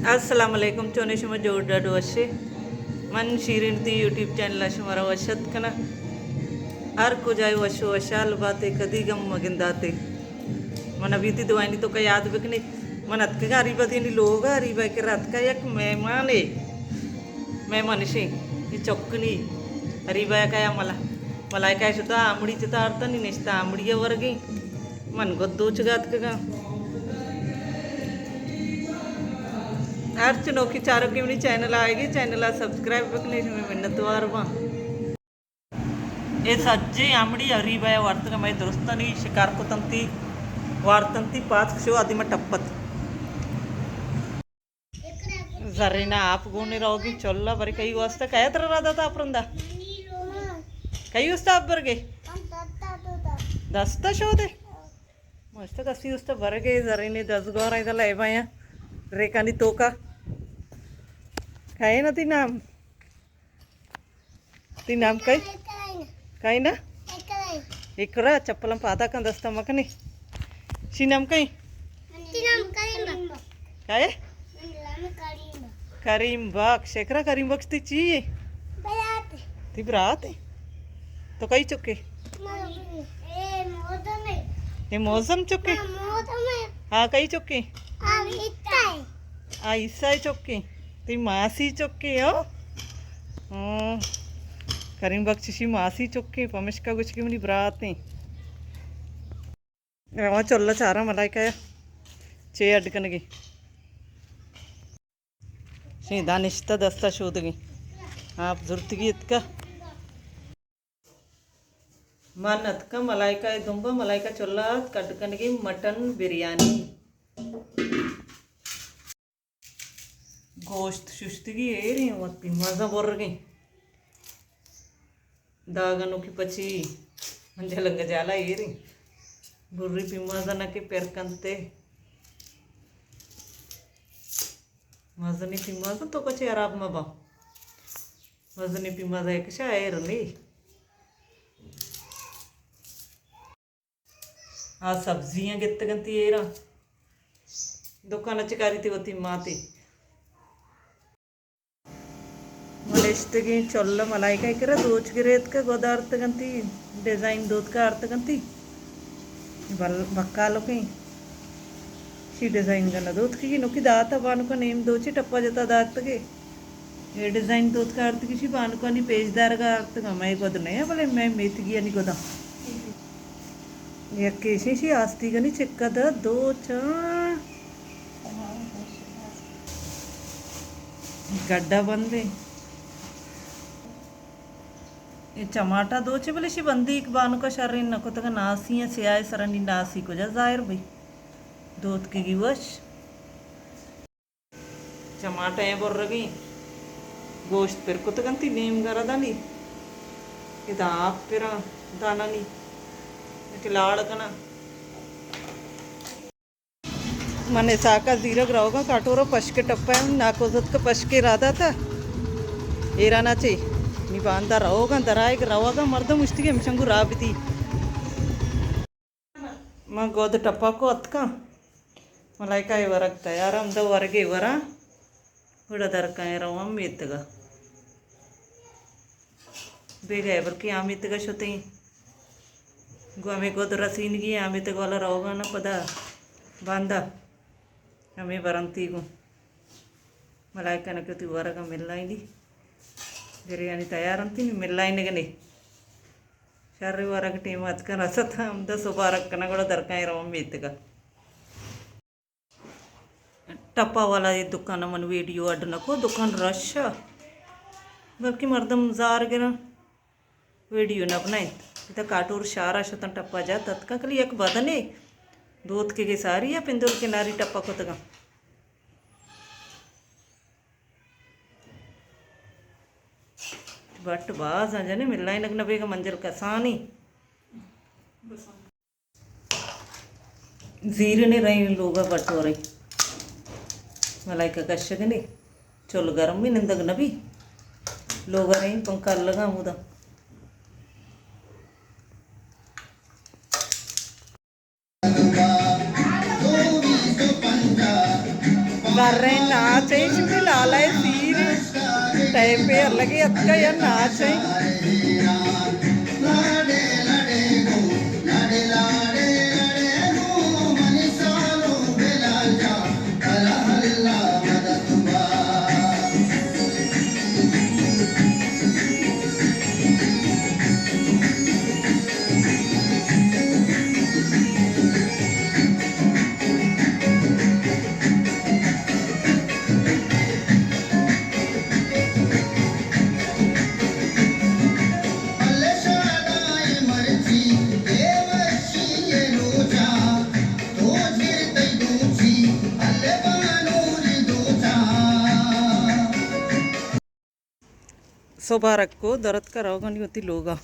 अस्सलामुअलैकुम चोनेशुमा जोड़ाडो वशे मन शीरिनती यूट्यूब चैनल शुमारा वशत कना हर को जाए वशो वशाल बाते कदी गम मगिंदाते मन बीती दवाई तो का याद बिकनी मन अतके का अरीबा थी लोग अरीबा के रात का एक मेहमान है मेहमान से ये चौकनी अरीबा का या मला काय सुद्धा आमडी चिता अर्थ नहीं नेस्ता आमडी वर्गी मन गोद्दू चगात का अर्च नोकी चारों की अपनी चैनल आएगी चैनल सब्सक्राइब करने में मिन्नतवार वहाँ ये सज्जे आमड़ी अरीबाया वार्तक मैं दुरुस्तनी शिकार को तंती वार्तंती पाच शो आदि में टप्पत जरीना आप गोने रहोगी चोल्ला बरे कई वास्ता काय तर राधा था अपरंदा कई वास्ता आप बरगे दस्ता शो दे मस्त कसी वास्ता बरगे जरीने 10 गोरा इधर ले बाया रेखानी तो का काय ना ती नाम काय काय ना इकरा चप्पलम पाता का दस्ता मकनी शी नाम काय काय करीम बाग शेखरा करीम बक्स ती ची ती बरात है तो कई चुके ये मौसम चुके हाँ कई चुके ईसा चुके ती मासी चुके हो करीम बख्शी मासी चुके पमिश का कुछ की मनी बरात है वहाँ चोल्ला चारा मलाई का चे अडकन की सीधा निश्ता दस्ता शोध गई आप जरूरत की इतका मन अतका मलाई का दुम्बा मलाई का चोल्ला कटकन की मटन बिरयानी गोश्त शुश्तगी ए रही मत मजा बोर गई दागनों की पची मंजे लंग जाला ए रही बुर्री पिमाजा ना के पैर कंते मजनी पिमाजा तो कचे आराम में बा मजनी पिमाजा एक शायर ले आ सब्जियां गित गंती ए रहा दुकान चिकारी थी वती माती मलेश्तगी चोल्ला मलाई का इकरा दोच गिरेत का गोदार्थ गंती डिजाइन दूध का अर्थ गंती बक्का लो कहीं शी डिजाइन करना दूध की नुकी दाता बानु का नेम दोची टप्पा जता दात के ये डिजाइन दूध का अर्थ किसी बानु का नहीं पेजदार का अर्थ का मैं गोद नहीं है बोले मैं मेथ गया नहीं गोदा ये कैसी सी आस्ती का नहीं चिक्का दा दो चार गड्ढा बंदे ये टमाटा दो चे बोले शी बंदी एक बानु का शरीर नको तक नासी है सियाए सरनी नासी को जा जाहिर भाई दूध की गिवश टमाटा ये बोल रही गोश्त फिर को तो गंती नीम करा दानी इधर आप फिर दाना नहीं लाड़ कना मने साका जीरक रहोगा काटोरो पशके टप्पा है नाकोजत का पशके राधा था एरा ना चाहिए नी बांधा रहोगा दराए रहोगा मर्द मुश्तिक हिमशंगु राबिती मैं गोद टप्पा को अतका मलाई का वरक तयार हम दो वरगे वरा उड़ा दरका रवा मेतगा बेगा बल्कि आमितगा शोते हमें गोद रसीन की आमितग वाला रहोगा ना पदा बांधा हमें बरंती को मलाई का ना क्यों वरगा मिलना ही बिरयानी तैयार अंती मिल्ला इनगनी शर्री वरक टीम अतक रसत हम सुबारक कना కూడా दरकाय रवा मेतगा टप्पा वाला ये दुकान मन वीडियो अड्डन को दुकान रश बल्कि मर्दम जार गिरा वीडियो न बनाए इतना काटोर शारा शतन टप्पा जा तत्का कली एक बदने दूध के सारी या पिंदुल के नारी टप्पा को तगा बट बाज आ जाने मिलाई लगना बेगा मंजर का सानी जीरे ने रही लोग बट हो रही मलाई का कश्यक ने चोल गर्म भी निंदग नबी लोग रही पंखा लगा मुदा कर रहे हैं नाच है इसमें लाला है तीर टाइप पे अलग ही अच्छा यार नाच है सुबह रखो दर्द कराओगा नहीं होती लोगा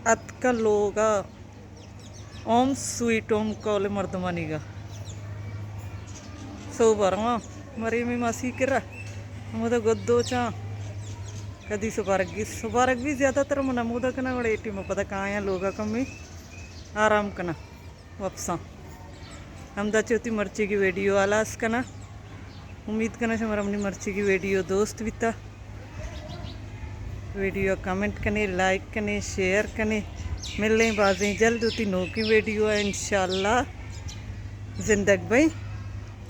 अतका लोगा ओम स्वीट ओम कौले मर्दमानीगा सो बरवा मरी मी मासी किरा मुद गोदो चा कदी सुबारक भी ज़्यादातर मुना मुद कना बड़े एटी में पता कहाँ यहाँ लोगा कमी आराम कना वापसा हम चौथी मर्ची की वीडियो आलास कना उम्मीद करना से हमारा अपनी मर्ची की वीडियो दोस्त बीता वीडियो कमेंट कने लाइक कने शेयर कने मिल रही बाजें जल्द होती नो की वीडियो है इंशाल्लाह जिंदग भाई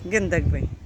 गिंदग भाई।